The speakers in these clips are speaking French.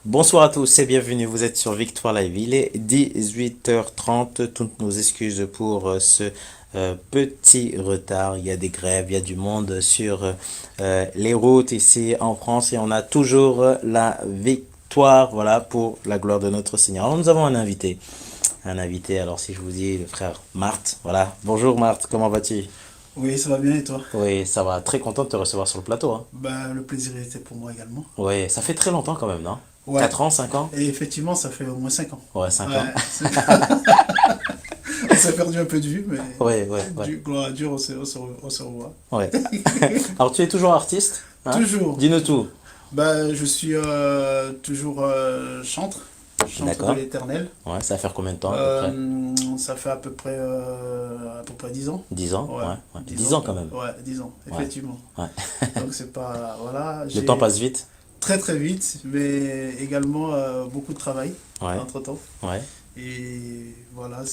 Bonsoir à tous et bienvenue, vous êtes sur Victoire Live. Il est 18h30, toutes nos excuses pour ce petit retard. Il y a des grèves, il y a du monde sur les routes ici en France et on a toujours la victoire, voilà, pour la gloire de notre Seigneur. Alors nous avons un invité, alors si je vous dis le frère Marthe, voilà. Bonjour Marthe, comment vas-tu? Oui, ça va bien et toi? Oui, ça va, très content de te recevoir sur le plateau, hein. Le plaisir était pour moi également. Oui, ça fait très longtemps quand même, non? Ouais, 4 ans, 5 ans? et effectivement, ça fait au moins 5 ans. Ouais, 5 ans. Ouais, on s'est perdu un peu de vue, mais Ouais, ouais, ouais. gloire à Dieu, on se revoit. Ouais. Alors tu es toujours artiste, hein? Toujours. Dis-nous tout. Je suis toujours chantre, chantre de D'accord. l'Éternel. Ouais, ça va faire combien de temps à peu près? Ça fait à peu près 10 ans. 10 ans? Ouais, Ouais, ouais. 10 10 ans. ans quand même. Ouais, 10 ans, Ouais, effectivement. ouais. Donc c'est pas, voilà, Le temps j'ai passe vite. très très vite, mais également beaucoup de travail Ouais, entre-temps. ouais. Et voilà,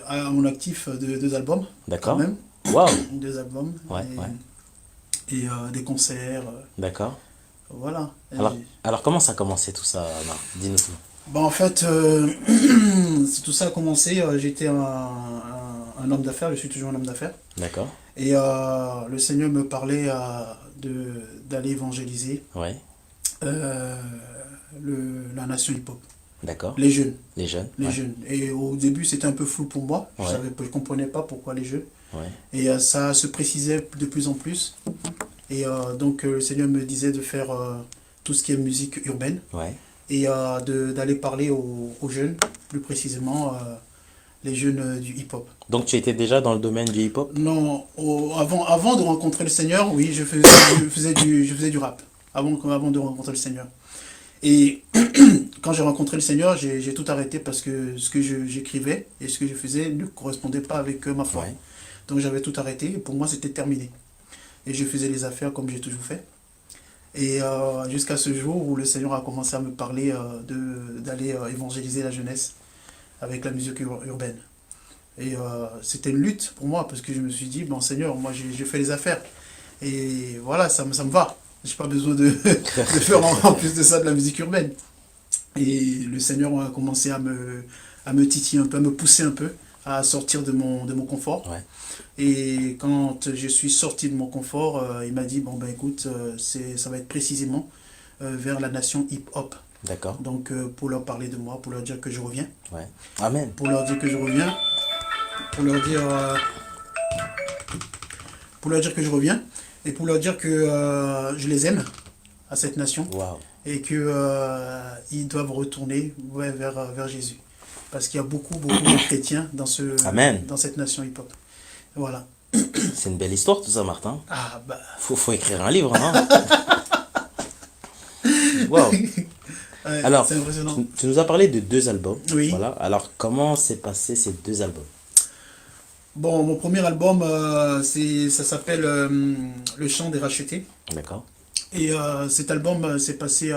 à mon actif deux albums, quand D'accord. même. Waouh. Deux albums Ouais, ouais. et des concerts. D'accord. Voilà. Alors, alors comment ça a commencé tout ça, Marc? Dis-nous tout. En fait, tout ça a commencé. J'étais un homme d'affaires, je suis toujours un homme d'affaires. D'accord. Et le Seigneur me parlait d'aller évangéliser Ouais. euh, la nation hip-hop. D'accord. Les jeunes. Les jeunes. Les Ouais. jeunes. Et au début, c'était un peu flou pour moi. Ouais. Je comprenais pas pourquoi les jeunes. Ouais. Et ça se précisait de plus en plus. Et donc le Seigneur me disait de faire tout ce qui est musique urbaine Ouais. et d'aller parler aux jeunes, plus précisément les jeunes du hip-hop. Donc tu étais déjà dans le domaine du hip-hop? Non, avant de rencontrer le Seigneur, oui, je faisais du rap. Avant de rencontrer le Seigneur. Et quand j'ai rencontré le Seigneur, j'ai tout arrêté parce que ce que j'écrivais et ce que je faisais ne correspondait pas avec ma foi. Ouais. Donc j'avais tout arrêté et pour moi c'était terminé. Et je faisais les affaires comme j'ai toujours fait. Et jusqu'à ce jour où le Seigneur a commencé à me parler d'aller évangéliser la jeunesse avec la musique urbaine. Et c'était une lutte pour moi parce que je me suis dit, bon Seigneur, moi j'ai fait les affaires. Et voilà, ça me va. J'ai pas besoin de faire en plus de ça de la musique urbaine. Et le Seigneur a commencé à me titiller un peu, à me pousser un peu, à sortir de mon confort. Ouais. Et quand je suis sorti de mon confort, il m'a dit, bon ben écoute, ça va être précisément vers la nation hip-hop. D'accord. Donc pour leur parler de moi, pour leur dire que je reviens, Ouais. Amen. pour leur dire que je reviens, pour leur dire, pour leur dire que je reviens, et pour leur dire que je les aime à cette nation Waouh. et que ils doivent retourner ouais, vers Jésus. Parce qu'il y a beaucoup de chrétiens Amen. dans cette nation hip-hop. Voilà. C'est une belle histoire tout ça, Martin. Ah bah. Faut écrire un livre, non? Waouh. Ouais, Alors, c'est impressionnant. tu nous as parlé de deux albums. Oui. Voilà. Alors, comment s'est passé ces deux albums? Bon, mon premier album, ça s'appelle Le chant des rachetés. D'accord. Et cet album s'est passé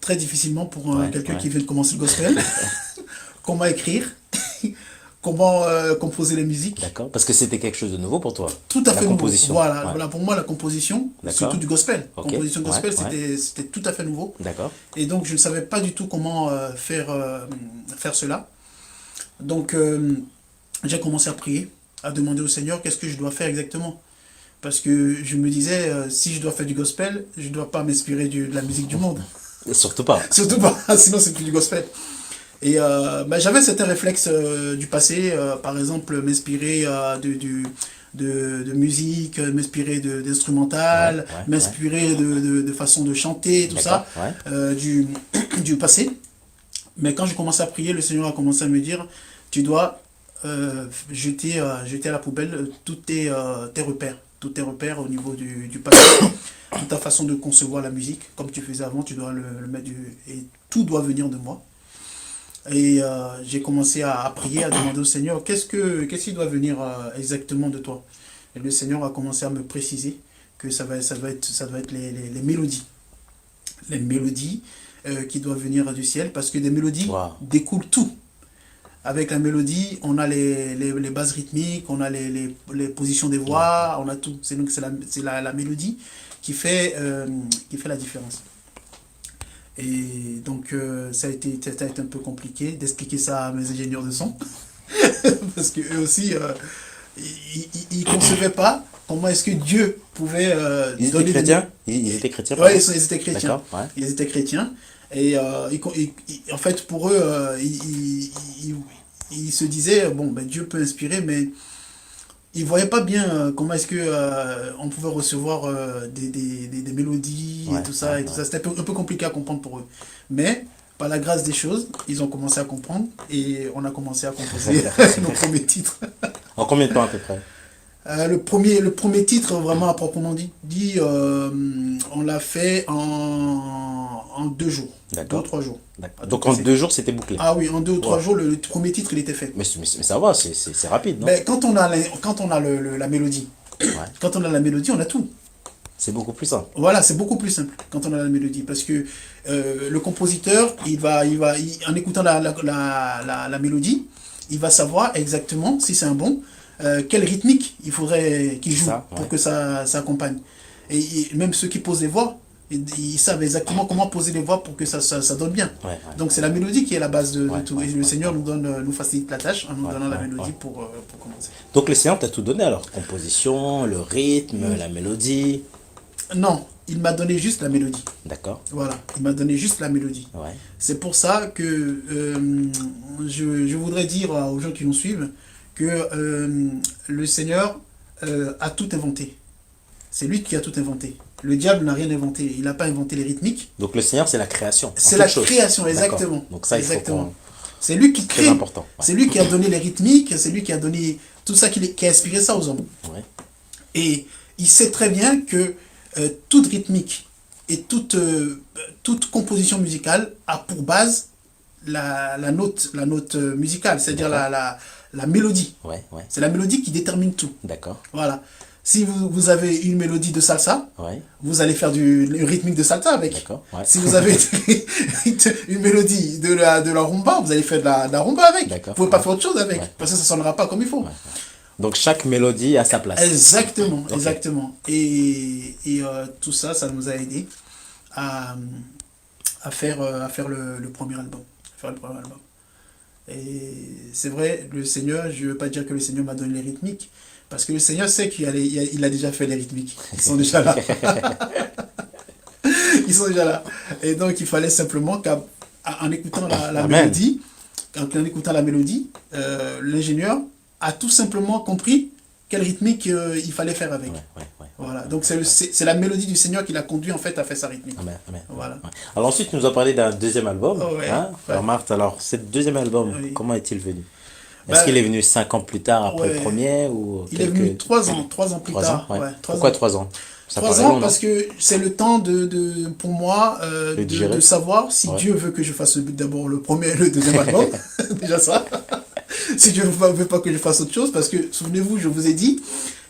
très difficilement pour Ouais, quelqu'un ouais. qui vient de commencer le gospel. Comment écrire, comment composer les musiques. D'accord. Parce que c'était quelque chose de nouveau pour toi. Tout à La fait nouveau. composition. Voilà, Ouais. voilà, pour moi, la composition, D'accord. surtout du gospel. Ok. Composition Ouais, gospel, ouais. c'était tout à fait nouveau. D'accord. Et donc, je ne savais pas du tout comment faire cela. Donc, j'ai commencé à prier, à demander au Seigneur qu'est-ce que je dois faire exactement. Parce que je me disais, si je dois faire du gospel, je ne dois pas m'inspirer de la musique du monde. Et surtout pas. Surtout pas, sinon c'est plus du gospel. Et j'avais certains réflexes du passé, par exemple m'inspirer de musique, m'inspirer Ouais, d'instrumental, ouais, ouais. m'inspirer de façon de chanter, tout D'accord. ça, Ouais. du passé. Mais quand j'ai commencé à prier, le Seigneur a commencé à me dire, tu dois jeter à la poubelle tous tes repères au niveau du passé, toute ta façon de concevoir la musique, comme tu faisais avant, tu dois le mettre et tout doit venir de moi. Et j'ai commencé à prier, à demander au Seigneur, qu'est-ce qui doit venir exactement de toi? Et le Seigneur a commencé à me préciser que ça doit être les mélodies. Les mélodies qui doivent venir du ciel, parce que des mélodies Waouh. découlent tout. avec la mélodie, on a les bases rythmiques, on a les positions des voix, on a tout. C'est donc c'est la mélodie qui fait la différence. Et donc ça a été un peu compliqué d'expliquer ça à mes ingénieurs de son, parce que eux aussi, ils concevaient pas comment est-ce que Dieu pouvait Ils étaient donner des... chrétiens? Ils étaient chrétiens, Ouais, pardon? ils étaient chrétiens. D'accord, ouais. Ils étaient chrétiens. Et en fait, pour eux, ils se disaient, bon, ben, Dieu peut inspirer, mais ils ne voyaient pas bien comment est-ce que on pouvait recevoir des mélodies Ouais, et tout ouais, ça. Et tout ouais. ça. C'était un peu compliqué à comprendre pour eux. Mais, par la grâce des choses, ils ont commencé à comprendre et on a commencé à composer nos premiers titres. En combien de temps à peu près? Le premier titre, vraiment à proprement on l'a fait en 2 jours, 2 ou 3 jours. D'accord. À tout Donc en casser. 2 jours, c'était bouclé. Ah oui, en deux ou trois Wow. jours, le premier titre, il était fait. Mais ça va, c'est rapide, non? Mais quand on a la mélodie, Ouais. quand on a la mélodie, on a tout. C'est beaucoup plus simple. Voilà, c'est beaucoup plus simple quand on a la mélodie. Parce que le compositeur, en écoutant la mélodie, il va savoir exactement, si c'est un bon, quelle rythmique il faudrait qu'il joue Ça, pour ouais. que ça accompagne. Et même ceux qui posent les voix, ils savent exactement comment poser les voix pour que ça donne bien. Ouais, ouais, Donc c'est la mélodie qui est la base de ouais, tout. ouais, Et le ouais, Seigneur ouais. nous facilite la tâche en nous Ouais, donnant la ouais, mélodie ouais. pour commencer. Donc le Seigneur t'a tout donné alors? Composition, le rythme, la mélodie. Non, il m'a donné juste la mélodie. D'accord. Voilà, il m'a donné juste la mélodie. Ouais. C'est pour ça que je voudrais dire aux gens qui nous suivent que le Seigneur a tout inventé. C'est lui qui a tout inventé. Le diable n'a rien inventé. Il n'a pas inventé les rythmiques. Donc le Seigneur, c'est la création. En C'est toute la chose. création, D'accord. exactement. Donc ça, il faut Exactement. qu'on... C'est lui qui Très crée. important. Ouais. C'est lui qui a donné les rythmiques. C'est lui qui a donné tout ça, qui a inspiré ça aux hommes. Ouais. Et il sait très bien que toute rythmique et toute composition musicale a pour base la note musicale, c'est-à-dire D'accord. la mélodie. Ouais, ouais. C'est la mélodie qui détermine tout. D'accord. Voilà. Si vous avez une mélodie de salsa, Ouais. vous allez faire une rythmique de salsa avec. D'accord. Ouais. Si vous avez une mélodie de la rumba, vous allez faire de la rumba avec. Vous D'accord. pouvez pas Ouais. faire autre chose avec, Ouais. parce que ça sonnera pas comme il faut. Ouais. Donc chaque mélodie a sa place. Exactement, Ok. exactement. Et tout ça, ça nous a aidé à, à faire le premier album. À faire le premier album. Et c'est vrai, le Seigneur, je ne veux pas dire que le Seigneur m'a donné les rythmiques, parce que le Seigneur sait il a déjà fait les rythmiques. Ils sont déjà là. Ils sont déjà là. Et donc, il fallait simplement qu'en écoutant la Amen. mélodie, en écoutant la mélodie, l'ingénieur a tout simplement compris quelle rythmique il fallait faire avec. Ouais, ouais, ouais. Voilà. Donc, c'est la mélodie du Seigneur qui l'a conduit en fait à faire sa rythmique. Amen, amen. Voilà. Ouais. Alors ensuite, tu nous as parlé d'un deuxième album. Oh, ouais. Hein, Ouais. Alors Marthe, alors ce deuxième album, Oui. comment est-il venu? Bah, Est-ce qu'il est venu 5 ans plus tard après ouais. le premier ou Il est quelques... venu 3 ans plus 3 ans? tard. Ouais. Ouais, 3 Pourquoi ans. 3 ans? Ça 3 paraît ans long, parce que c'est le temps pour moi De digérer. de savoir si Ouais. Dieu veut que je fasse d'abord le premier et le deuxième album. Déjà ça. Si Dieu veut pas que je fasse autre chose, parce que souvenez-vous, je vous ai dit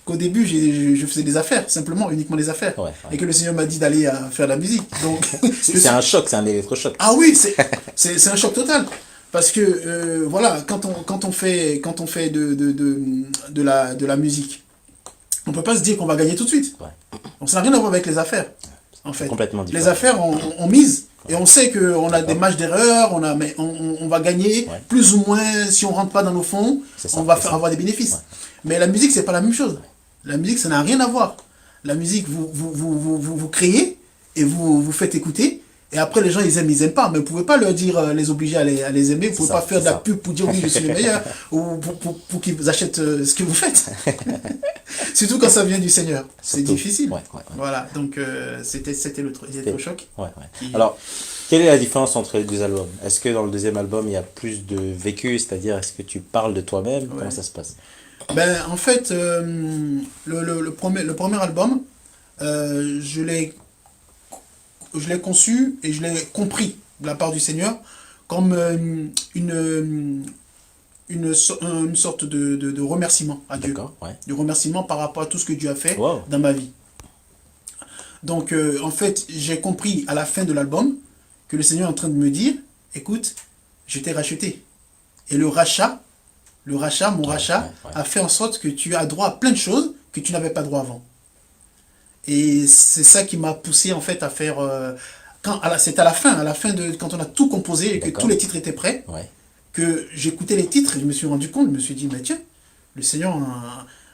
qu'au début je faisais des affaires, simplement, uniquement des affaires. Ouais, ouais. Et que le Seigneur m'a dit d'aller faire de la musique. Donc, C'est un choc, c'est un électrochoc. ah oui, c'est un choc total. Parce que voilà, quand on fait de la musique, on peut pas se dire qu'on va gagner tout de suite. Ouais. Donc ça n'a rien à voir avec les affaires, en fait. Complètement différent. Les affaires, on mise. Et on sait qu'on a des marges d'erreur, mais on va gagner Ouais. plus ou moins, si on rentre pas dans nos fonds, C'est ça, on va c'est ça. avoir des bénéfices. Ouais. Mais la musique, c'est pas la même chose. La musique, ça n'a rien à voir. La musique, vous créez et vous faites écouter. Et après, les gens, ils aiment pas. Mais vous pouvez pas leur dire, les obliger à les aimer. Vous pouvez ça, pas faire de c'est la ça. pub pour dire oui, je suis le meilleur. Ou pour qu'ils achètent ce que vous faites. Surtout quand ça vient du Seigneur. C'est Surtout. difficile. Ouais, ouais, ouais. Voilà. Donc, c'était l'électrochoc. Ouais, ouais. Alors, quelle est la différence entre les deux albums? Est-ce que dans le deuxième album, il y a plus de vécu, c'est-à-dire est-ce que tu parles de toi-même? Ouais. Comment ça se passe? Ben, en fait, le premier album, je l'ai conçu et je l'ai compris de la part du Seigneur comme une sorte de remerciement à Dieu. D'accord, ouais. Du remerciement par rapport à tout ce que Dieu a fait Wow. dans ma vie. Donc, en fait, j'ai compris à la fin de l'album que le Seigneur est en train de me dire, écoute, je t'ai racheté. Et le rachat, mon Ouais, rachat, ouais, ouais. a fait en sorte que tu as droit à plein de choses que tu n'avais pas droit avant. Et c'est ça qui m'a poussé en fait à faire. C'est à la fin de quand on a tout composé et que tous D'accord. les titres étaient prêts, Ouais. que j'écoutais les titres et je me suis rendu compte, je me suis dit, mais tiens, le Seigneur,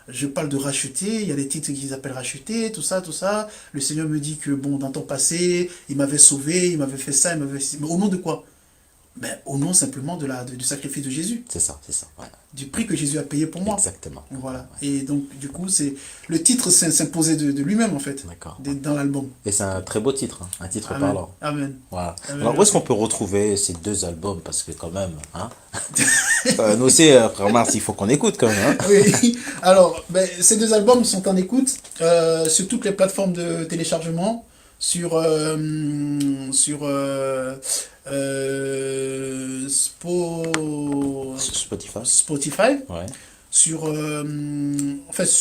je parle de racheter, il y a des titres qu'ils appellent racheter, tout ça, tout ça. Le Seigneur me dit que bon, dans ton passé, il m'avait sauvé, il m'avait fait ça, il m'avait. Mais au nom de quoi? Ben, au nom simplement du sacrifice de Jésus, C'est ça, c'est ça. Ouais. du prix que Jésus a payé pour moi. Exactement. Voilà. Ouais. Et donc, du coup, c'est le titre s'imposait de lui-même, en fait, D'accord. dans l'album. Et c'est un très beau titre, hein, un titre Amen. parlant. Amen. Voilà. Amen. Alors, où est-ce qu'on peut retrouver ces deux albums? Parce que quand même, hein, nous aussi, frère Mars, il faut qu'on écoute quand même. Hein. Oui. Alors, ben, ces deux albums sont en écoute sur toutes les plateformes de téléchargement, sur Spotify. Spotify, Ouais. sur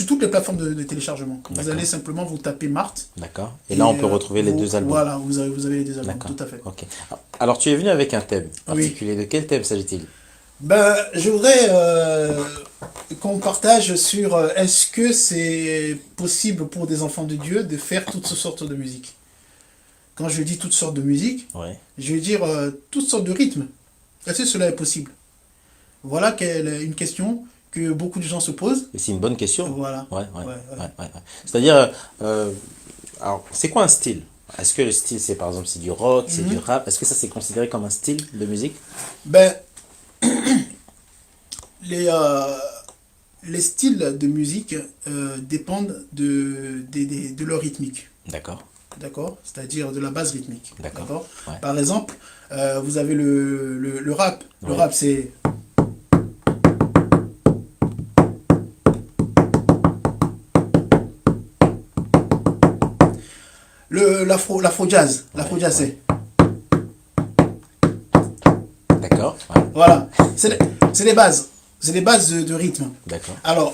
toutes les plateformes de téléchargement. Vous D'accord. allez simplement vous taper Marthe. D'accord. Et là, on peut retrouver les deux albums. Voilà, vous avez les deux albums, D'accord. tout à fait. Ok. Alors, tu es venu avec un thème Oui. particulier. De quel thème s'agit-il? Ben, je voudrais qu'on partage sur est-ce que c'est possible pour des enfants de Dieu de faire toutes sortes de musique. Quand je dis toutes sortes de musique, Ouais. je veux dire toutes sortes de rythmes. Est-ce que cela est possible? Voilà une question que beaucoup de gens se posent. Et c'est une bonne question. Voilà. Ouais, ouais, Ouais, ouais, ouais. ouais, ouais. C'est-à-dire, alors, c'est quoi un style? Est-ce que le style, c'est par exemple, c'est du rock, c'est du rap? Est-ce que ça, c'est considéré comme un style de musique? Ben, les styles de musique dépendent de leur rythmique. D'accord. D'accord? C'est-à-dire de la base rythmique. D'accord. Ouais. Par exemple, vous avez le rap. Le Ouais. rap, c'est. L'afro-jazz. L'afro-jazz, Ouais. c'est. D'accord. Ouais. Voilà. C'est les bases. C'est les bases de rythme. D'accord. Alors,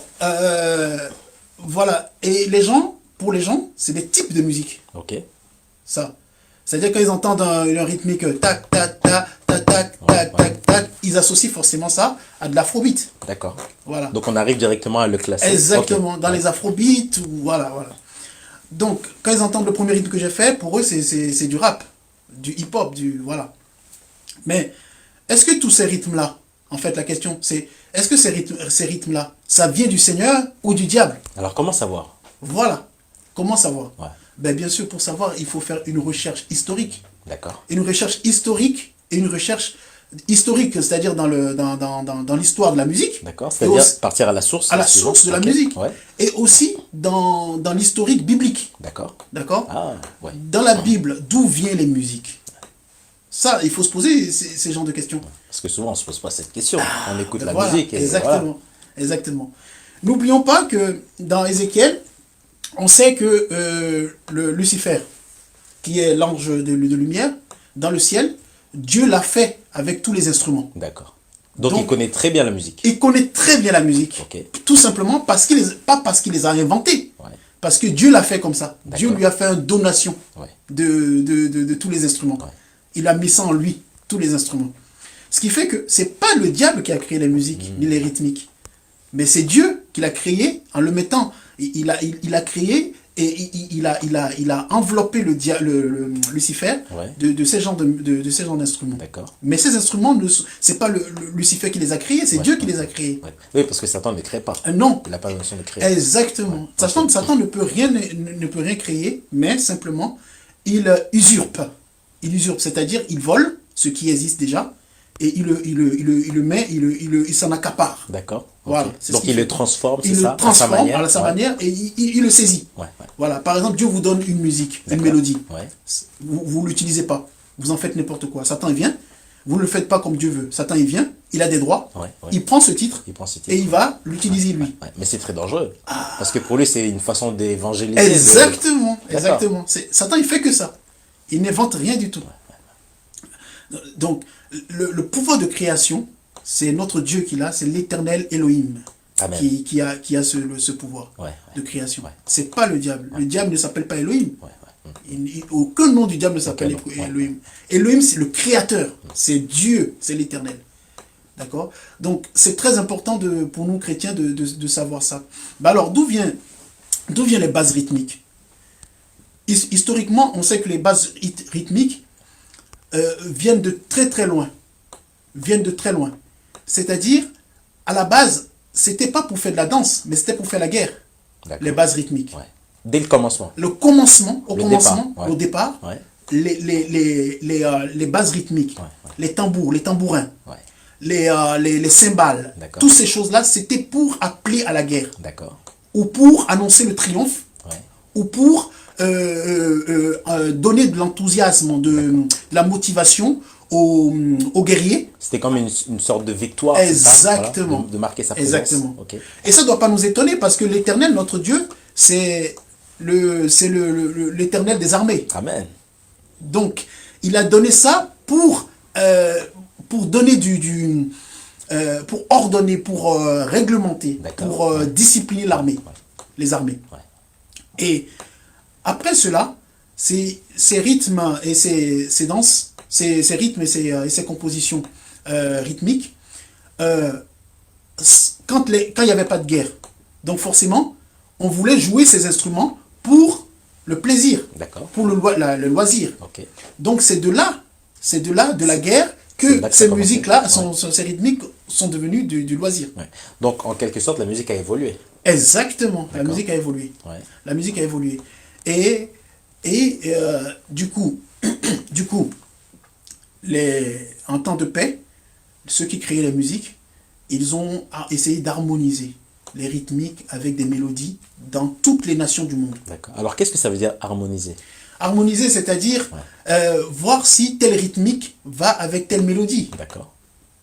voilà. Et les gens, pour les gens, c'est des types de musique. Ok. Ça. C'est-à-dire quand ils entendent une rythmique tac, tac, tac, tac, tac, Ouais, tac, ouais. tac, tac, ils associent forcément ça à de l'afrobeat. D'accord. Voilà. Donc, on arrive directement à le classer. Exactement. Ok. Dans Ouais. les afrobeats, ou voilà, voilà. Donc, quand ils entendent le premier rythme que j'ai fait, pour eux, c'est du rap, du hip-hop, voilà. Mais, est-ce que tous ces rythmes-là, en fait, la question, c'est, est-ce que ces rythmes-là, ça vient du Seigneur ou du diable? Alors, comment savoir? Voilà. Comment savoir? Ouais. Ben, bien sûr, pour savoir, il faut faire une recherche historique. D'accord. Une recherche historique et une recherche historique, c'est-à-dire dans l'histoire de la musique. D'accord. Et C'est-à-dire aussi- partir à la source. à la suivant. source de la Ok. musique. Ouais. Et aussi dans l'historique biblique. D'accord. D'accord? Ah, ouais. Dans la Bible, d'où viennent les musiques? Ça, il faut se poser ces genres de questions. Parce que souvent, on se pose pas cette question. On écoute la Voilà, musique et exactement. voilà. Exactement. N'oublions pas que dans Ézéchiel, on sait que le Lucifer, qui est l'ange de lumière, dans le ciel, Dieu l'a fait avec tous les instruments. D'accord. Donc, Donc, il connaît très bien la musique. Il connaît très bien la musique. Ok. Tout simplement pas parce qu'il les a inventés. Ouais. Parce que Dieu l'a fait comme ça. D'accord. Dieu lui a fait une donation Ouais. de tous les instruments. Ouais. Il a mis ça en lui, tous les instruments. Ce qui fait que c'est pas le diable qui a créé les musiques, ni les rythmiques. Mais c'est Dieu qui l'a créé en le mettant. Il a créé et il a enveloppé le Lucifer Ouais. de ces genres d'instruments. D'accord. Mais ces instruments, c'est pas le Lucifer qui les a créés, c'est Ouais. Dieu qui les a créés. Ouais. Oui, parce que Satan ne crée pas. Non, Il n'a pas la notion de créer. exactement. Ouais. Satan ne peut rien créer, mais simplement, il usurpe. Il usurpe, c'est-à-dire, il vole ce qui existe déjà, et il s'en accapare. D'accord. Ok. Voilà, c'est ce Donc, qu'il il fait. le transforme, c'est Il ça, le transforme à sa Ouais. manière, et il le saisit. Ouais, ouais. Voilà, par exemple, Dieu vous donne une musique, une D'accord. mélodie. Ouais. Vous ne l'utilisez pas. Vous en faites n'importe quoi. Satan, il vient. Vous ne le faites pas comme Dieu veut. Satan, il vient. Il a des droits. Ouais, ouais. Il prend ce titre. Il prend ce titre. Et il va l'utiliser lui. Ouais. Mais c'est très dangereux. Parce que pour lui, c'est une façon d'évangéliser. Exactement. D'accord. Exactement. Satan, il fait que ça. Il n'invente rien du tout. Donc, le pouvoir de création, c'est notre Dieu qui l'a. C'est l'éternel Elohim Amen. qui a ce pouvoir Ouais, de création. Ouais. C'est pas le diable. Le diable ne s'appelle pas Elohim. ouais, ouais. Aucun nom du diable ne s'appelle Aucun nom, ouais. Elohim. Elohim, c'est le créateur. C'est Dieu, c'est l'éternel. D'accord? Donc, c'est très important pour nous chrétiens de savoir ça. Bah alors, d'où viennent les bases rythmiques? Historiquement, on sait que les bases rythmiques viennent de très très loin. Viennent de très loin. C'est-à-dire, à la base, c'était pas pour faire de la danse, mais c'était pour faire la guerre. Les bases rythmiques. Ouais. Dès le commencement. Au départ, Ouais. les bases rythmiques, Ouais. les tambours, les tambourins, Ouais. les cymbales, D'accord. toutes ces choses-là, c'était pour appeler à la guerre, D'accord. ou pour annoncer le triomphe, Ouais. ou pour donner de l'enthousiasme, de la motivation aux guerriers. C'était comme une sorte de victoire. Exactement. Voilà, de marquer sa présence. Exactement. Ok. Et ça ne doit pas nous étonner parce que l'Éternel, notre Dieu, c'est l'Éternel des armées. Amen. Donc, il a donné ça pour donner pour ordonner, pour réglementer, D'accord. pour discipliner l'armée, Ouais. les armées. Ouais. Et après cela, ces rythmes et ces danses, ces rythmes et ces compositions rythmiques, quand il n'y avait pas de guerre, donc forcément, on voulait jouer ces instruments pour le plaisir, D'accord. pour le loisir. Ok. Donc c'est de là, de la guerre, C'est que là que ça ces a musiques-là, commencé. ces rythmiques sont devenues du loisir. Ouais. Donc, en quelque sorte, la musique a évolué. Exactement, la D'accord. musique a évolué. Ouais. La musique a évolué. Et du coup, en temps de paix, ceux qui créaient la musique, ils ont essayé d'harmoniser les rythmiques avec des mélodies dans toutes les nations du monde. D'accord. Alors, qu'est-ce que ça veut dire harmoniser? Harmoniser, c'est-à-dire voir si telle rythmique va avec telle mélodie. D'accord.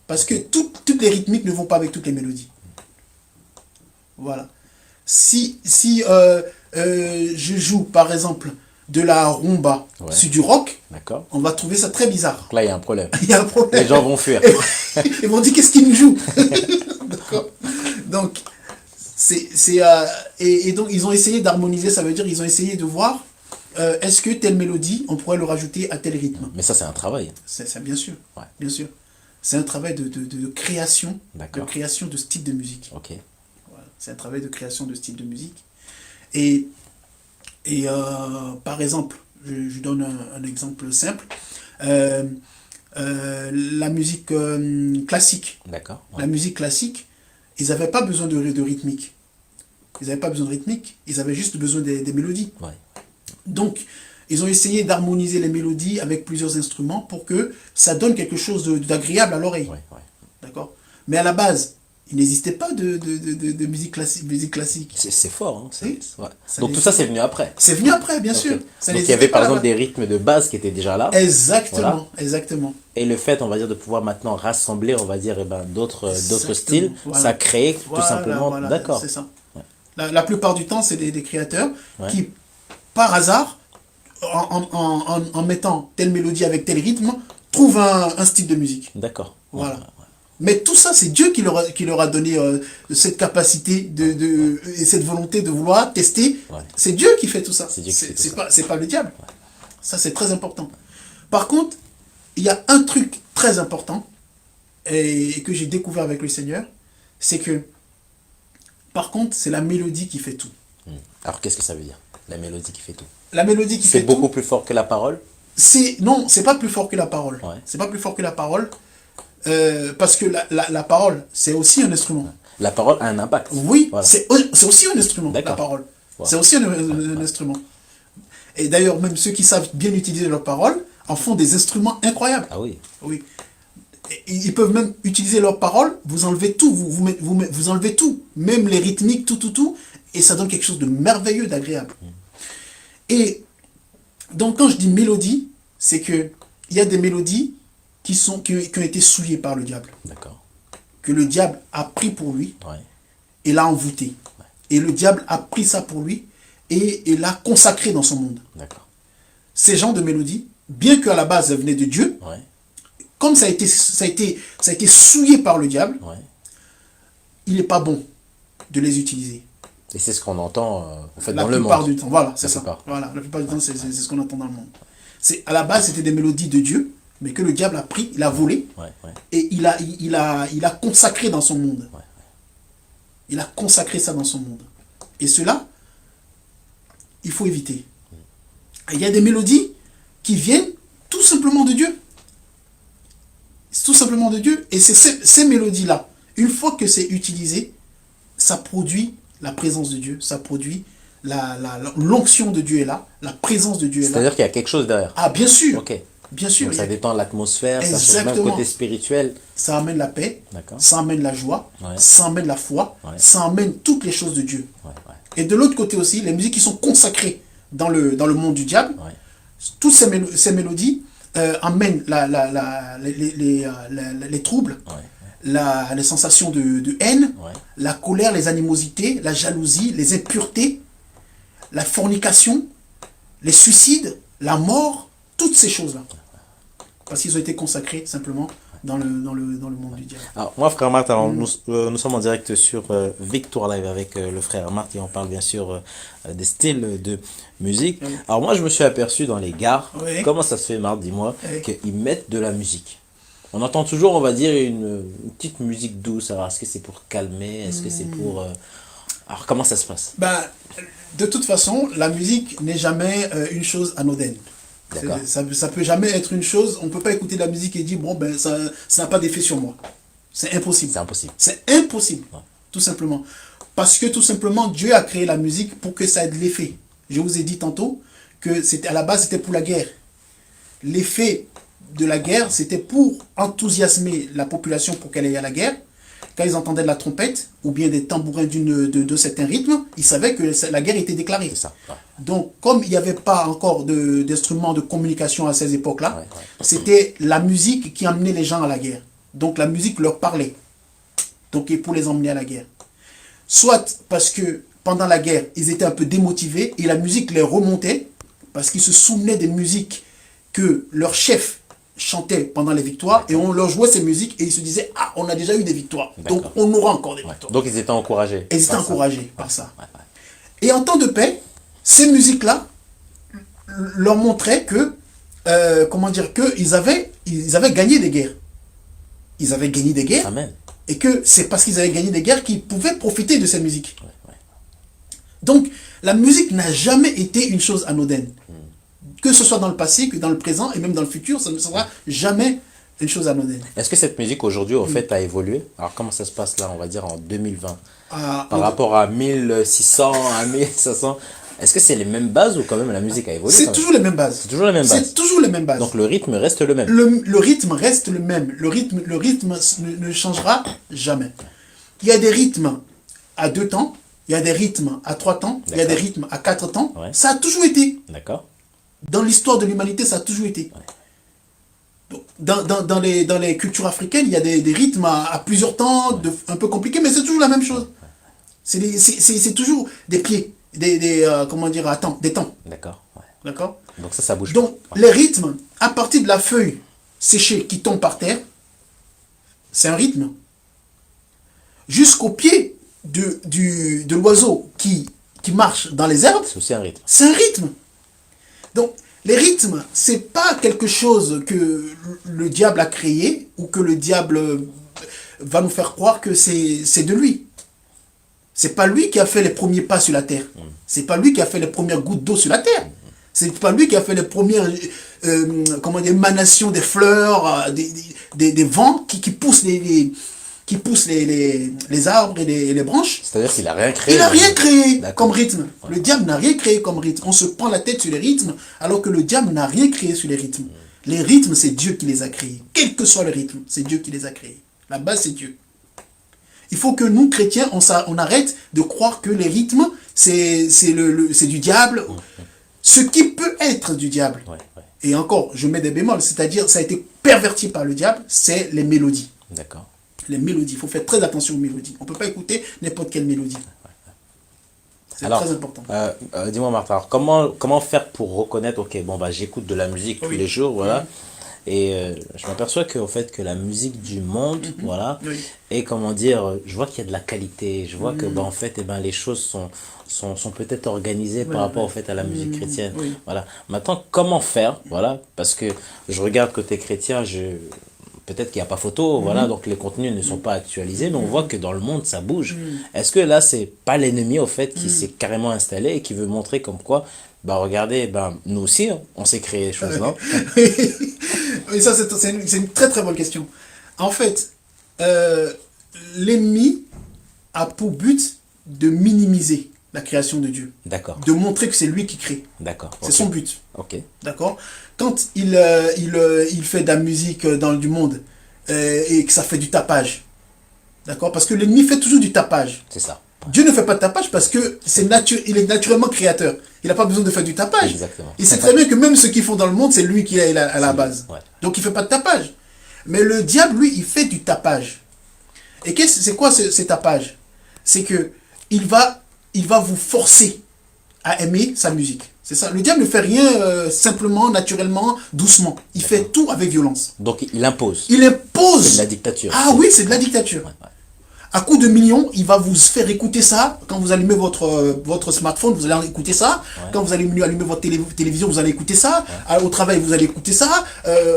Parce que toutes les rythmiques ne vont pas avec toutes les mélodies. Voilà. Si je joue, par exemple, de la rumba Ouais. sur du rock, D'accord. on va trouver ça très bizarre. Donc là, il y a un problème. Il y a un problème. Les gens vont fuir. Ils vont dire qu'est-ce qu'il me joue. D'accord. Donc, et donc, ils ont essayé d'harmoniser, ça veut dire ils ont essayé de voir est-ce que telle mélodie, on pourrait le rajouter à tel rythme. Mais ça, c'est un travail. C'est bien sûr. Ouais. Bien sûr. C'est un travail de création, D'accord. de style de musique. Ok. Voilà. C'est un travail de création de style de musique. Et par exemple, je donne un exemple simple. La musique classique. D'accord. La musique classique, ils n'avaient pas besoin de rythmique. Ils n'avaient pas besoin de rythmique, ils avaient juste besoin des mélodies. Ouais. Donc, ils ont essayé d'harmoniser les mélodies avec plusieurs instruments pour que ça donne quelque chose d'agréable à l'oreille. Ouais. Ouais. D'accord? Mais à la base, il n'existait pas de musique classique. C'est fort. Hein. Oui. Ouais. Ça Donc, tout n'existe ça, c'est venu après. C'est venu après, bien Ok. sûr. Ça Donc, il y n'existait avait pas par exemple là-bas. des rythmes de base qui étaient déjà là. Exactement, Voilà. exactement. Et le fait, on va dire, de pouvoir maintenant rassembler, on va dire, eh ben, d'autres Exactement. styles, Voilà. ça crée tout Voilà, simplement. voilà, D'accord. c'est ça. Ouais. La plupart du temps, c'est des créateurs Ouais. qui, par hasard, en mettant telle mélodie avec tel rythme, trouvent un style de musique. D'accord. Voilà. Ouais, ouais. Mais tout ça, c'est Dieu qui leur a donné cette capacité et cette volonté de vouloir tester. Ouais. C'est Dieu qui fait tout ça. C'est Dieu qui fait tout ça. C'est pas le diable. Ça, c'est très important. Par contre, il y a un truc très important et que j'ai découvert avec le Seigneur, c'est que, par contre, c'est la mélodie qui fait tout. Alors, qu'est-ce que ça veut dire? La mélodie qui fait tout. La mélodie qui C'est fait beaucoup tout, plus fort que la parole? non, c'est pas plus fort que la parole. Ouais. C'est pas plus fort que la parole, parce que la parole, c'est aussi un instrument. La parole a un impact. Oui, Voilà. c'est aussi un instrument, la D'accord. parole. Wow. C'est aussi un instrument. Et d'ailleurs, même ceux qui savent bien utiliser leur parole en font des instruments incroyables. Ah oui. Oui. Et ils peuvent même utiliser leur parole, vous enlevez tout, vous enlevez tout, même les rythmiques, tout, et ça donne quelque chose de merveilleux, d'agréable. Et donc, quand je dis mélodie, c'est que il y a des mélodies qui ont été souillées par le diable, D'accord. que le diable a pris pour lui Ouais. et l'a envoûté. Et le diable a pris ça pour lui et l'a consacré dans son monde. D'accord. Ces genres de mélodies, bien qu'à la base elles venaient de Dieu, Ouais. comme ça a été souillé par le diable, Ouais. il n'est pas bon de les utiliser. Et c'est ce qu'on entend en fait, La dans le plupart monde. du temps, voilà, c'est La ça. plupart. Voilà, la plupart du temps, c'est ce qu'on entend dans le monde. À la base, c'était des mélodies de Dieu, mais que le diable a pris, il a volé, Ouais, ouais, et il a consacré dans son monde. ouais. Il a consacré ça dans son monde. Et cela, il faut éviter. Et il y a des mélodies qui viennent tout simplement de Dieu. C'est tout simplement de Dieu. Et c'est ces mélodies-là, une fois que c'est utilisé, ça produit la présence de Dieu, ça produit l'onction de Dieu est là, la présence de Dieu est là. C'est-à-dire qu'il y a quelque chose derrière. Ah, bien sûr. Ok. Bien sûr. Donc ça dépend de l'atmosphère, ça change même Exactement. côté spirituel. Ça amène la paix, D'accord. ça amène la joie, Ouais. ça amène la foi, Ouais. ça amène toutes les choses de Dieu. Ouais, ouais, Et de l'autre côté aussi, les musiques qui sont consacrées dans le monde du diable, ouais. toutes ces mélodies amènent les troubles, Ouais, les sensations de haine, ouais. la colère, les animosités, la jalousie, les impuretés, la fornication, les suicides, la mort, toutes ces choses-là. Parce qu'ils ont été consacrés simplement dans le monde du diable. Alors, moi, frère Marthe, alors, nous sommes en direct sur Victoire Live avec le frère Marthe et on parle bien sûr des styles de musique. Oui. Alors, moi, je me suis aperçu dans les gares, Oui. comment ça se fait, Marthe, dis-moi, Oui. qu'ils mettent de la musique. On entend toujours, on va dire, une petite musique douce. Alors, est-ce que c'est pour calmer? Est-ce que c'est pour... Alors, comment ça se passe? Ben, de toute façon, la musique n'est jamais une chose anodine. D'accord. Ça peut jamais être une chose, on peut pas écouter de la musique et dire, bon, ben, ça n'a pas d'effet sur moi. C'est impossible. C'est impossible. C'est impossible, Ouais. tout simplement. Parce que tout simplement, Dieu a créé la musique pour que ça ait de l'effet. Je vous ai dit tantôt que à la base, c'était pour la guerre. L'effet de la guerre, c'était pour enthousiasmer la population pour qu'elle aille à la guerre. Quand ils entendaient de la trompette ou bien des tambourins de certains rythmes, ils savaient que la guerre était déclarée. C'est ça. Ouais. Donc, comme il n'y avait pas encore d'instruments de communication à ces époques-là, Ouais, ouais. c'était la musique qui amenait les gens à la guerre. Donc, la musique leur parlait. Donc, et pour les emmener à la guerre. Soit parce que pendant la guerre, ils étaient un peu démotivés et la musique les remontait parce qu'ils se souvenaient des musiques que leur chef chantait pendant les victoires et on leur jouait ces musiques et ils se disaient, ah, on a déjà eu des victoires, donc D'accord. on aura encore des Ouais. victoires. Donc, ils étaient encouragés. Et ils étaient par ça. encouragés par ça. Ouais, ouais. Et en temps de paix, ces musiques-là leur montraient que, comment dire, qu'ils avaient gagné des guerres. Ils avaient gagné des guerres Amen. et que c'est parce qu'ils avaient gagné des guerres qu'ils pouvaient profiter de ces musiques. Ouais, ouais. Donc, la musique n'a jamais été une chose anodine. Que ce soit dans le passé, que dans le présent et même dans le futur, ça ne sera jamais une chose anodine. Est-ce que cette musique aujourd'hui, au fait, a évolué? Alors, comment ça se passe là, on va dire, en 2020? Ah, Par rapport à 1600, à 1500, est-ce que c'est les mêmes bases ou quand même la musique a évolué? c'est quand même toujours les mêmes bases. C'est toujours les mêmes bases. C'est toujours les mêmes bases. Donc le rythme reste le même. Le rythme reste le même. Le rythme ne changera jamais. Il y a des rythmes à 2 temps, il y a des rythmes à 3 temps, il y a des D'accord. rythmes à 4 temps. Ouais. Ça a toujours été. D'accord? Dans l'histoire de l'humanité, ça a toujours été. Donc, dans les cultures africaines, il y a des rythmes à plusieurs temps, un peu compliqués, mais c'est toujours la même chose. C'est toujours des pieds, comment dire, des temps. D'accord. Ouais. D'accord? Donc ça bouge Donc, pas. les rythmes, à partir de la feuille séchée qui tombe par terre, c'est un rythme. Jusqu'au pied de l'oiseau qui marche dans les herbes, C'est aussi un rythme. c'est un rythme. Donc, les rythmes, c'est pas quelque chose que le diable a créé ou que le diable va nous faire croire que c'est de lui. C'est pas lui qui a fait les premiers pas sur la terre. C'est pas lui qui a fait les premières gouttes d'eau sur la terre. C'est pas lui qui a fait les premières comment dire, émanations des fleurs, des vents qui poussent qui poussent les arbres et les branches. C'est-à-dire qu'il a rien créé. Il n'a rien créé D'accord. comme rythme. Le diable n'a rien créé comme rythme. On se prend la tête sur les rythmes, alors que le diable n'a rien créé sur les rythmes. Les rythmes, c'est Dieu qui les a créés. Quel que soit le rythme, c'est Dieu qui les a créés. La base, c'est Dieu. Il faut que nous, chrétiens, on arrête de croire que les rythmes, c'est du diable. Ce qui peut être du diable. Ouais, ouais. Et encore, je mets des bémols, c'est-à-dire ça a été perverti par le diable, c'est les mélodies. D'accord. Les mélodies, il faut faire très attention aux mélodies. On ne peut pas écouter n'importe quelle mélodie. C'est Alors, très important. dis-moi Martha, alors, comment faire pour reconnaître, ok, bon bah j'écoute de la musique tous Oui. les jours, voilà. et je m'aperçois que, en fait, que la musique du monde, voilà, Oui. et comment dire, je vois qu'il y a de la qualité, je vois que, bah, Mm. en fait, eh ben, les choses sont peut-être organisées Ouais, par rapport, au ouais. fait, à la musique chrétienne. Oui. Voilà. Maintenant, comment faire, voilà, parce que je regarde côté chrétien, peut-être qu'il n'y a pas photo, voilà, Mhm. donc les contenus ne sont pas actualisés, mais on voit Mhm. que dans le monde, ça bouge. Mhm. Est-ce que là, c'est pas l'ennemi, au fait, qui s'est Mhm. carrément installé et qui veut montrer comme quoi, bah, regardez, ben, nous aussi, hein, on s'est créé des choses, non? Oui, ça, c'est une très très bonne question. En fait, euh, l'ennemi a pour but de minimiser la création de Dieu, D'accord, de montrer que c'est lui qui crée. d'accord, C'est ok, son but. ok, D'accord. Quand il fait de la musique dans du monde et que ça fait du tapage. D'accord. Parce que l'ennemi fait toujours du tapage. c'est ça, Dieu ne fait pas de tapage parce que il est naturellement créateur. Il n'a pas besoin de faire du tapage. exactement. Il sait très bien que même ceux qui font dans le monde, c'est lui qui est à la C'est lui, base. ouais. Donc il ne fait pas de tapage. Mais le diable, lui, il fait du tapage. Et c'est quoi ce tapage? C'est que il va vous forcer à aimer sa musique. C'est ça. Le diable ne fait rien simplement, naturellement, doucement. Il fait tout avec violence. Donc, il impose. Il C'est de la impose. dictature. Ah oui, c'est de la dictature. Ouais, ouais. À coup de millions, il va vous faire écouter ça. Quand vous allumez votre smartphone, vous allez écouter ça. Ouais. Quand vous allez allumer votre télévision, vous allez écouter ça. Au travail, vous allez écouter ça.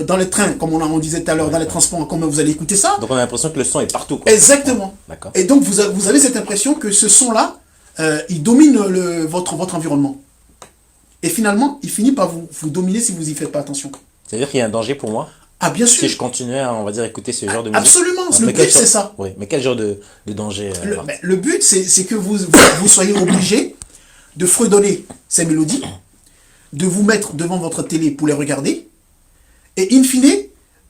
Dans les trains, comme on disait tout à l'heure, dans les transports en commun, vous allez écouter ça. Donc, on a l'impression que le son est partout, quoi. Exactement. Ouais, d'accord. Et donc, vous avez cette impression que ce son-là, il domine votre environnement. Et finalement, il finit par vous dominer si vous n'y faites pas attention. C'est-à-dire qu'il y a un danger pour moi Ah, bien sûr. si je continuais à, on va dire, écouter ce genre de musique. Absolument. Ouais, Le mais but, quel c'est genre- ça. Oui, mais quel genre de danger, Marc? Le but, c'est que vous soyez obligé de fredonner ces mélodies, de vous mettre devant votre télé pour les regarder, et in fine,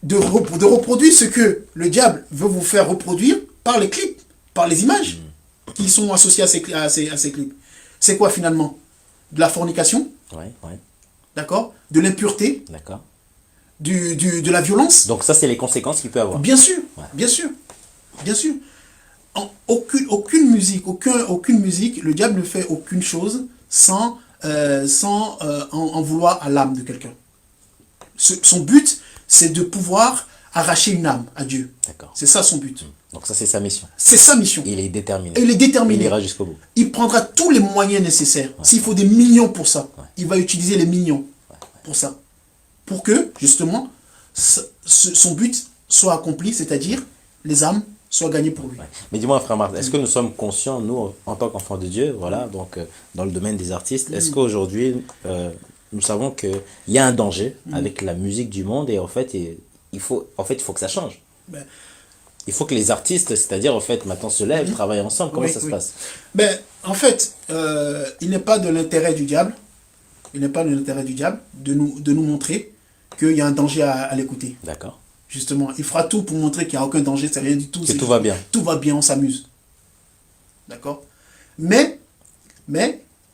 de reproduire ce que le diable veut vous faire reproduire par les clips, par les images qui sont associées à ces clips. C'est quoi finalement? De la fornication, Ouais, ouais, d'accord? De l'impureté, d'accord. de la violence. Donc, ça, c'est les conséquences qu'il peut avoir. Bien sûr, Ouais. bien sûr, bien sûr. Aucune musique, aucune musique, le diable ne fait aucune chose sans en vouloir à l'âme de quelqu'un. Son but, c'est de pouvoir arracher une âme à Dieu. D'accord. C'est ça son but. Donc, ça, c'est sa mission. C'est sa mission. Il est déterminé. Et il est Il déterminé. ira jusqu'au bout. Il prendra tous les moyens nécessaires. S'il faut des millions pour ça, il va utiliser les millions pour ça. Pour que, justement, son but soit accompli, c'est-à-dire les âmes soient gagnées pour lui. Ouais. Mais dis-moi, frère Marc, est-ce que nous sommes conscients, nous, en tant qu'enfants de Dieu, voilà, donc dans le domaine des artistes, est-ce qu'aujourd'hui, nous savons qu'il y a un danger avec la musique du monde et en fait, il faut que ça change. Ben, Il faut que les artistes, c'est-à-dire, en fait, maintenant se lèvent, travaillent ensemble. Comment oui, ça se oui. passe? Ben, en fait, il n'est pas de l'intérêt du diable, il n'est pas de l'intérêt du diable de nous montrer qu'il y a un danger à l'écouter. D'accord. Justement, il fera tout pour montrer qu'il n'y a aucun danger, c'est rien du tout. Que tout va bien. Tout va bien, on s'amuse. D'accord? Mais,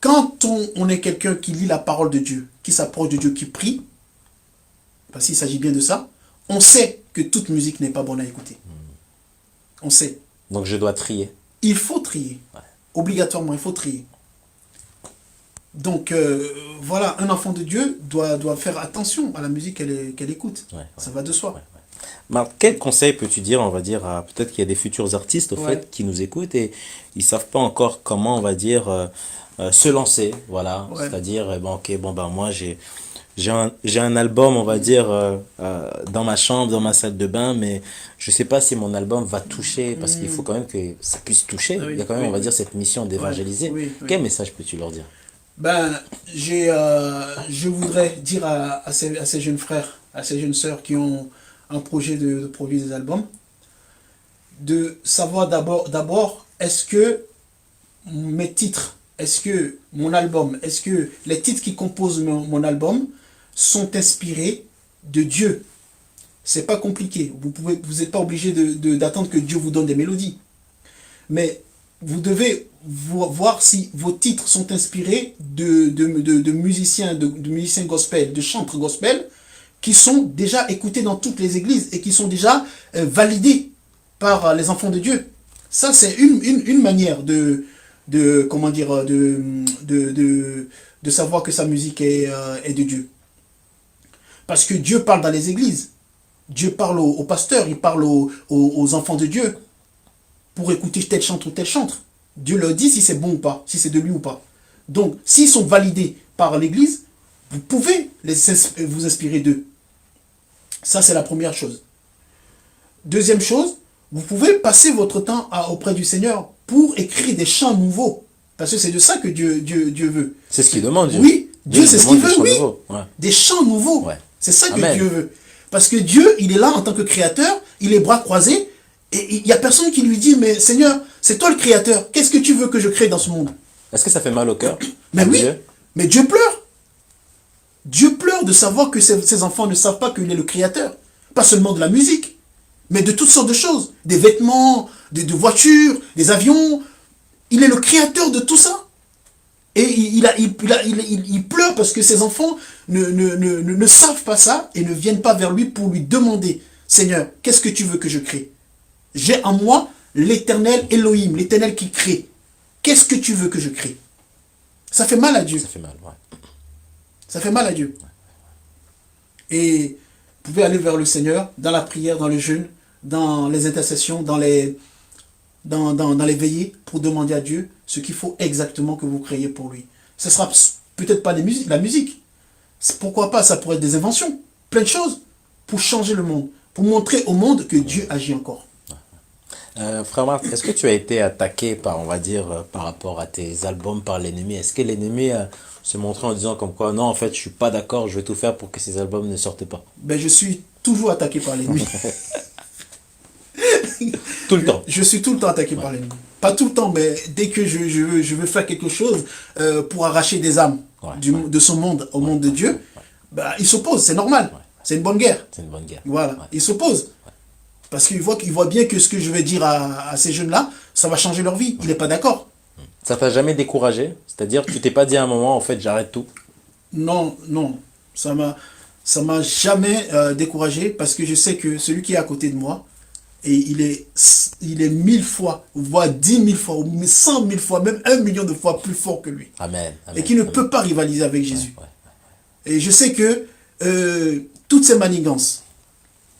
quand on est quelqu'un qui lit la parole de Dieu, qui s'approche de Dieu, qui prie, parce qu'il s'agit bien de ça, on sait que toute musique n'est pas bonne à écouter. On sait. Donc je dois trier. Il faut trier. Obligatoirement, il faut trier. Donc, voilà, un enfant de Dieu doit faire attention à la musique qu'elle écoute. Ouais, ouais. Ça va de soi. Marc, quel conseil peux-tu dire, on va dire, à peut-être qu'il y a des futurs artistes, au Ouais. fait, qui nous écoutent et ils savent pas encore comment, on va dire, se lancer, voilà. Ouais. C'est-à-dire, eh ben, ok, bon, ben, moi, j'ai un album, on va dire, dans ma chambre, dans ma salle de bain, mais je sais pas si mon album va toucher, parce qu'il faut quand même que ça puisse toucher. Ah oui, Il y a quand même, oui, on va oui. dire, cette mission d'évangéliser. Oui, oui. Quel message peux-tu leur dire? Ben, je voudrais dire à ces jeunes frères, à ces jeunes sœurs qui ont un projet de produire des albums, de savoir d'abord, est-ce que mes titres, est-ce que mon album, est-ce que les titres qui composent mon album sont inspirés de Dieu? C'est pas compliqué. Vous n'êtes pas obligé d'attendre que Dieu vous donne des mélodies. Mais vous devez voir si vos titres sont inspirés de musiciens, de musiciens gospel, de chantres gospel, qui sont déjà écoutés dans toutes les églises et qui sont déjà validés par les enfants de Dieu. Ça, c'est une manière comment dire, de savoir que sa musique est de Dieu. Parce que Dieu parle dans les églises. Dieu parle aux pasteurs, il parle aux enfants de Dieu pour écouter tel chantre ou tel chantre. Dieu leur dit si c'est bon ou pas, si c'est de lui ou pas. Donc, s'ils sont validés par l'église, vous pouvez vous inspirer d'eux. Ça, c'est la première chose. Deuxième chose, vous pouvez passer votre temps auprès du Seigneur pour écrire des chants nouveaux. Parce que c'est de ça que Dieu veut. C'est ce qu'il demande, Dieu. Oui, Dieu c'est ce qu'il veut, oui. Ouais. Des chants nouveaux. Ouais. C'est ça que Amen. Dieu veut. Parce que Dieu, il est là en tant que créateur, il est bras croisés, et il n'y a personne qui lui dit, mais Seigneur, c'est toi le créateur, qu'est-ce que tu veux que je crée dans ce monde? Est-ce que ça fait mal au cœur? Mais à oui, Dieu mais Dieu pleure. Dieu pleure de savoir que ses enfants ne savent pas qu'il est le créateur. Pas seulement de la musique, mais de toutes sortes de choses. Des vêtements, de voitures, des avions. Il est le créateur de tout ça. Et il pleure parce que ses enfants ne savent pas ça et ne viennent pas vers lui pour lui demander, Seigneur, qu'est-ce que tu veux que je crée? J'ai en moi l'éternel Elohim, l'éternel qui crée. Qu'est-ce que tu veux que je crée? Ça fait mal à Dieu. Ça fait mal, ouais. Ça fait mal à Dieu. Et vous pouvez aller vers le Seigneur dans la prière, dans le jeûne, dans les intercessions, dans les veillées pour demander à Dieu ce qu'il faut exactement que vous créiez pour lui. Ce ne sera peut-être pas la musique. Pourquoi pas, ça pourrait être des inventions, plein de choses pour changer le monde, pour montrer au monde que Dieu agit encore. Frère Marc, est-ce que tu as été attaqué par, on va dire, par rapport à tes albums par l'ennemi? Est-ce que l'ennemi se montrait en disant comme quoi, non, en fait, je suis pas d'accord, je vais tout faire pour que ces albums ne sortent pas? Ben, je suis toujours attaqué par l'ennemi. Tout le temps. Je suis tout le temps attaqué par l'ennemi. Pas tout le temps, mais dès que je veux faire quelque chose pour arracher des âmes de son monde au monde de Dieu, bah, il s'oppose, c'est normal. C'est une bonne guerre. C'est une bonne guerre. Voilà, il s'oppose. Parce qu'il voit bien que ce que je vais dire à ces jeunes-là, ça va changer leur vie. Il n'est pas d'accord. Ça t'a jamais découragé? C'est-à-dire, tu t'es pas dit à un moment, en fait, j'arrête tout? Non, non. Ça m'a jamais découragé parce que je sais que celui qui est à côté de moi, et il est 1000 fois, voire 10 000 fois, ou 100 000 fois, même 1 million de fois plus fort que lui. Amen. Amen. Et qui ne peut pas rivaliser avec Jésus. Ouais. Et je sais que toutes ces manigances,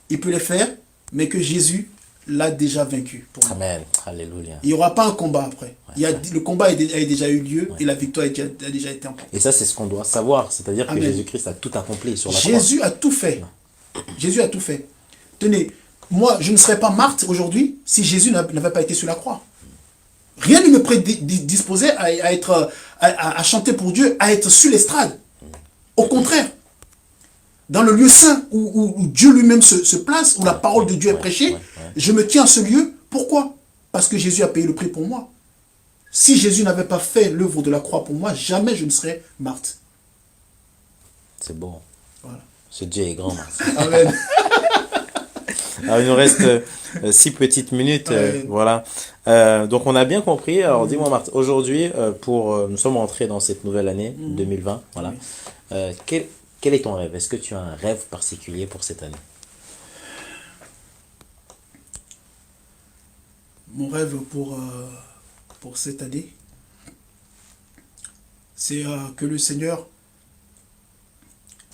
il peut les faire, mais que Jésus l'a déjà vaincu. Pour moi. Amen. Alléluia. Il n'y aura pas un combat après. Le combat a déjà eu lieu et la victoire a déjà été emportée. Et ça, c'est ce qu'on doit savoir. C'est-à-dire que Amen. Jésus-Christ a tout accompli sur la croix. Jésus a tout fait. Jésus a tout fait. Tenez, moi, je ne serais pas Marthe aujourd'hui si Jésus n'avait pas été sur la croix. Rien ne me prédisposait à chanter pour Dieu, à être sur l'estrade. Au contraire, dans le lieu saint où Dieu lui-même se place, où la parole de Dieu est prêchée, je me tiens à ce lieu. Pourquoi? Parce que Jésus a payé le prix pour moi. Si Jésus n'avait pas fait l'œuvre de la croix pour moi, jamais je ne serais Marthe. C'est bon. Voilà. Ce Dieu est grand, Marc. Amen. Alors, il nous reste 6 petites minutes. Voilà. Donc, on a bien compris. Alors, dis-moi, Marthe, aujourd'hui, nous sommes entrés dans cette nouvelle année 2020. Voilà. Quel est ton rêve? Est-ce que tu as un rêve particulier pour cette année? Mon rêve pour cette année, c'est que le Seigneur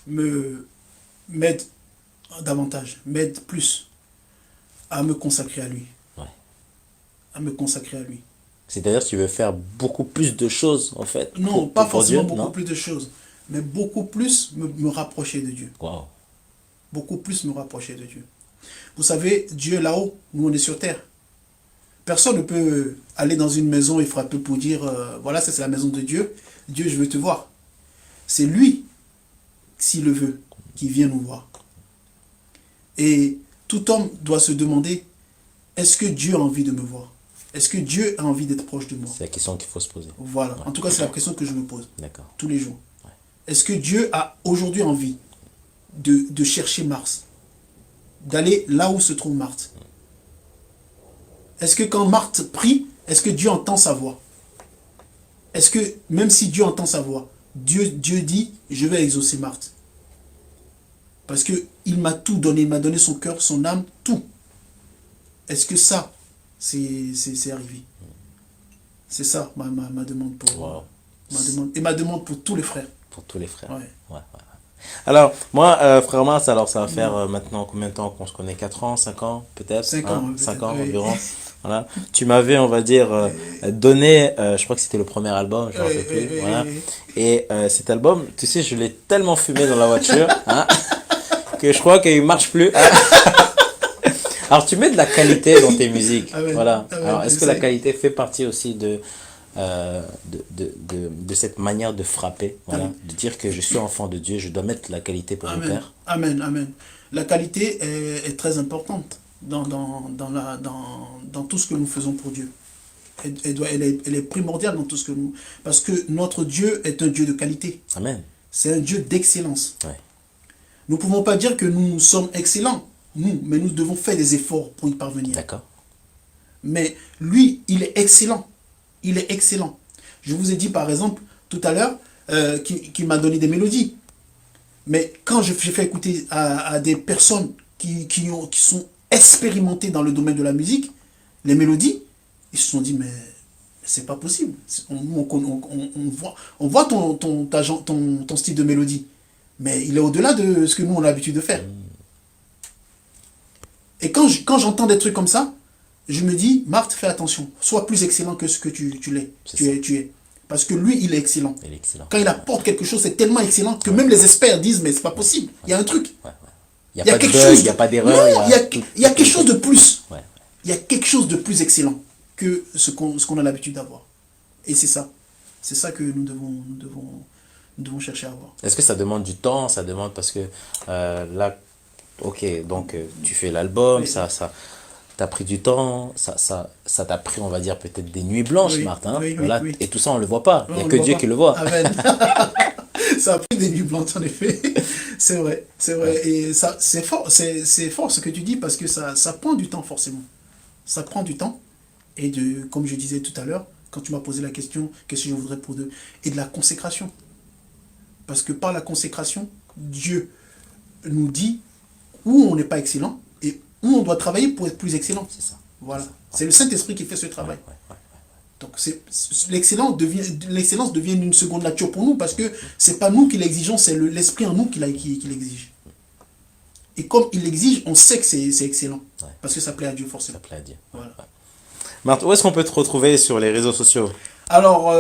m'aide davantage, m'aide plus à me consacrer à lui. Ouais. À me consacrer à lui. C'est-à-dire que tu veux faire beaucoup plus de choses, en fait. Non, pas pour forcément Dieu, beaucoup non? plus de choses, mais beaucoup plus me rapprocher de Dieu. Wow. Beaucoup plus me rapprocher de Dieu. Vous savez, Dieu est là-haut, nous on est sur terre. Personne ne peut aller dans une maison et frapper pour dire voilà, ça c'est la maison de Dieu. Dieu, je veux te voir. C'est lui, s'il le veut, qui vient nous voir. Et tout homme doit se demander, est-ce que Dieu a envie de me voir? Est-ce que Dieu a envie d'être proche de moi? C'est la question qu'il faut se poser. Voilà. En tout cas, c'est la question que je me pose. D'accord. Tous les jours. Est-ce que Dieu a aujourd'hui envie de chercher Mars? D'aller là où se trouve Marthe? Est-ce que quand Marthe prie, est-ce que Dieu entend sa voix? Est-ce que, même si Dieu entend sa voix, Dieu dit, je vais exaucer Marthe? Parce qu'il m'a tout donné, il m'a donné son cœur, son âme, tout. Est-ce que ça, c'est arrivé? C'est ça ma demande pour... Wow. Ma demande pour tous les frères. Pour tous les frères. Ouais. Ouais. Alors, moi, frère Mars, alors ça va faire maintenant combien de temps qu'on se connaît? 4 ans, 5 ans, peut-être, 5 hein, ans, 5 peut-être. ans Oui. environ. Voilà. Tu m'avais, on va dire, donné, je crois que c'était le premier album, je ne me rappelle plus. Voilà. Oui. Et cet album, tu sais, je l'ai tellement fumé dans la voiture, hein, que je crois qu'il marche plus. Hein. Alors, tu mets de la qualité dans tes musiques. Amen. Voilà. Amen. Alors, est-ce que la J'essaie. qualité fait partie aussi de cette manière de frapper, voilà, Amen. de dire que je suis enfant de Dieu, je dois mettre la qualité pour mon Amen. Père. Amen. Amen. La qualité est très importante dans tout ce que nous faisons pour Dieu. Elle est primordiale dans tout ce que nous... Parce que notre Dieu est un Dieu de qualité. Amen. C'est un Dieu d'excellence. Ouais. Nous ne pouvons pas dire que nous sommes excellents, nous, mais nous devons faire des efforts pour y parvenir. D'accord. Mais lui, il est excellent. Il est excellent. Je vous ai dit par exemple tout à l'heure qu'il m'a donné des mélodies. Mais quand j'ai fait écouter à des personnes qui sont expérimentées dans le domaine de la musique, les mélodies, ils se sont dit, mais c'est pas possible. On voit ton style de mélodie, mais il est au-delà de ce que nous, on a l'habitude de faire. Et quand j'entends des trucs comme ça, je me dis, Marthe, fais attention, sois plus excellent que ce que tu l'es. C'est ça. Tu es. Parce que lui, il est excellent. Il est excellent. Quand il apporte quelque chose, c'est tellement excellent que même les experts disent, mais c'est pas possible. Il y a un truc. Ouais, ouais. Il Il n'y y a a pas de quelque bug, chose. il n'y a pas Non, d'erreur. il y a quelque chose de plus. Ouais. Il y a quelque chose de plus excellent que ce qu'on a l'habitude d'avoir. Et c'est ça. C'est ça que nous devons chercher à avoir. Est-ce que ça demande du temps? Ça demande parce que là, ok, donc tu fais l'album, Oui, ça t'a pris du temps, ça t'a pris, on va dire, peut-être des nuits blanches, oui, Martin. oui, Voilà. oui. Et tout ça, on le voit pas. Il Ouais, n'y a on que le voit Dieu pas. qui le voit. Amen. Ça a pris des nuits blanches, en effet. C'est vrai, c'est vrai. Ouais. Et ça, c'est fort ce que tu dis parce que ça prend du temps, forcément. Ça prend du temps. Et comme je disais tout à l'heure, quand tu m'as posé la question, qu'est-ce que je voudrais pour Dieu? Et de la consécration. Parce que par la consécration, Dieu nous dit où on n'est pas excellent et où on doit travailler pour être plus excellent. C'est ça. Voilà. C'est ça. C'est le Saint-Esprit qui fait ce Ouais, travail. ouais, ouais. Donc l'excellence devient une seconde nature pour nous parce que c'est pas nous qui l'exigeons, c'est l'esprit en nous qui l'exige. Et comme il l'exige, on sait que c'est excellent. Ouais. Parce que ça plaît à Dieu Ça forcément. plaît à Dieu. Voilà. Marthe, où est-ce qu'on peut te retrouver sur les réseaux sociaux? Alors,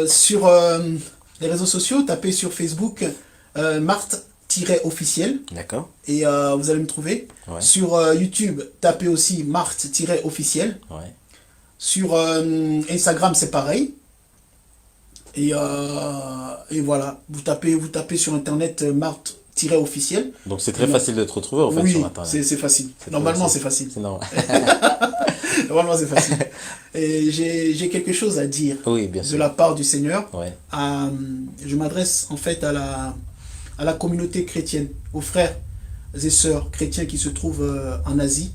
sur les réseaux sociaux, tapez sur Facebook Marthe-officiel D'accord. et vous allez me trouver. Ouais. Sur YouTube, tapez aussi Marthe-officiel. Ouais. Sur Instagram, c'est pareil. Et voilà, vous tapez sur Internet Marthe-officiel. Donc c'est très facile de te retrouver en fait Oui, sur Internet. c'est facile. C'est très Normalement, facile. c'est facile. C'est normal. Normalement, c'est facile. Et j'ai quelque chose à dire Oui, bien de sûr. la part du Seigneur. Ouais. Je m'adresse en fait à la communauté chrétienne, aux frères et sœurs chrétiens qui se trouvent en Asie.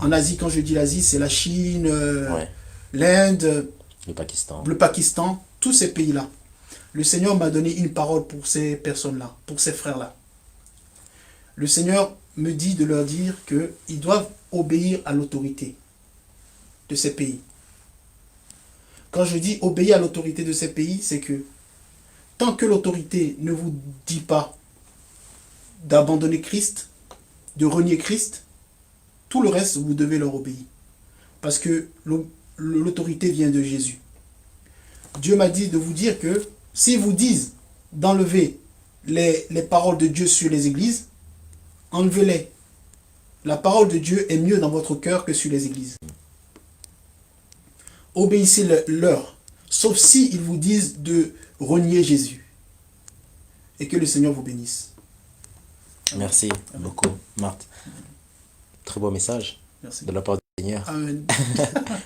En Asie, quand je dis l'Asie, c'est la Chine, Ouais. l'Inde, Le Pakistan. le Pakistan, tous ces pays-là. Le Seigneur m'a donné une parole pour ces personnes-là, pour ces frères-là. Le Seigneur me dit de leur dire qu'ils doivent obéir à l'autorité de ces pays. Quand je dis obéir à l'autorité de ces pays, c'est que tant que l'autorité ne vous dit pas d'abandonner Christ, de renier Christ, tout le reste, vous devez leur obéir. Parce que l'autorité vient de Jésus. Dieu m'a dit de vous dire que s'ils vous disent d'enlever les paroles de Dieu sur les églises, enlevez-les. La parole de Dieu est mieux dans votre cœur que sur les églises. Obéissez-leur, sauf si ils vous disent de renier Jésus. Et que le Seigneur vous bénisse. Merci beaucoup, Marthe. Très beau message Merci. de la part du Seigneur. Amen.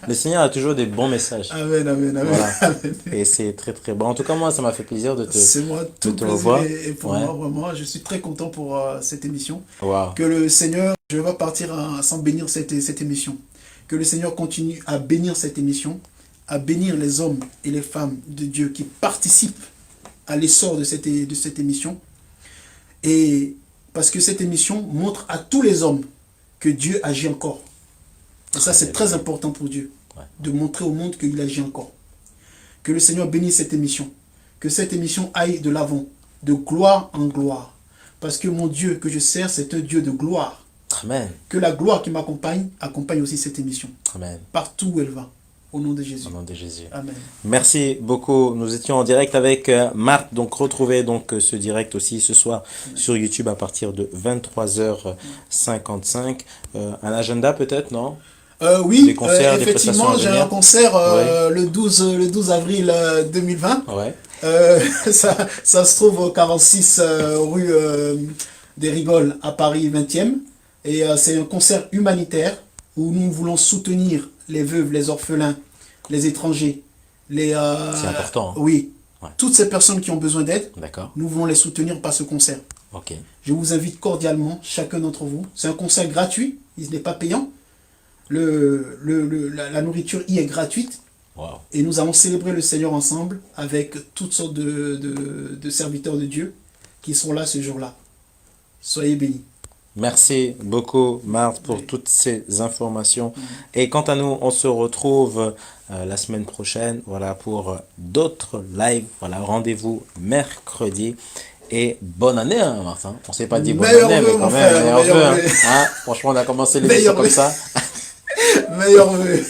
Le Seigneur a toujours des bons messages. Amen, amen, amen. Voilà. Amen. Et c'est très très bon. En tout cas, moi, ça m'a fait plaisir de te... C'est moi tout te plaisir revoir. et pour Ouais. moi, vraiment, je suis très content pour cette émission. Waouh. Que le Seigneur, je vais pas partir sans bénir cette émission. Que le Seigneur continue à bénir cette émission, à bénir les hommes et les femmes de Dieu qui participent à l'essor de cette émission. Et parce que cette émission montre à tous les hommes que Dieu agit encore. Et ça, c'est très important pour Dieu, Ouais. de montrer au monde qu'il agit encore. Que le Seigneur bénisse cette émission. Que cette émission aille de l'avant. de gloire en gloire. Parce que mon Dieu que je sers, c'est un Dieu de gloire. Amen. Que la gloire qui m'accompagne accompagne aussi cette émission. Amen. Partout où elle va. Au nom de Jésus. Au nom de Jésus. Amen. Merci beaucoup. Nous étions en direct avec Marthe. Donc, retrouvez donc ce direct aussi ce soir sur YouTube à partir de 23h55. Un agenda peut-être, non? Oui, des concerts, des prestations effectivement, à j'ai venir. un concert Ouais. le 12 avril 2020. Ouais. Ça se trouve au 46 rue des Rigoles à Paris 20e. Et c'est un concert humanitaire où nous voulons soutenir les veuves, les orphelins, les étrangers, C'est important. Hein. oui, Ouais. toutes ces personnes qui ont besoin d'aide. D'accord. Nous voulons les soutenir par ce concert. Ok. Je vous invite cordialement, chacun d'entre vous. C'est un concert gratuit, il n'est pas payant. La nourriture y est gratuite. Wow. Et nous allons célébrer le Seigneur ensemble avec toutes sortes de serviteurs de Dieu qui sont là ce jour-là. Soyez bénis. Merci beaucoup, Marthe, pour toutes ces informations. Et quant à nous, on se retrouve la semaine prochaine, voilà, pour d'autres lives. Voilà, rendez-vous mercredi. Et bonne année, hein, Martin. On s'est pas dit bonne Meilleur année, vœu, mais quand mon même, frère, meilleur meilleur vœu, hein. vœu. Hein, franchement, on a commencé l'émission Meilleur comme vœu. ça. Meilleur vœu.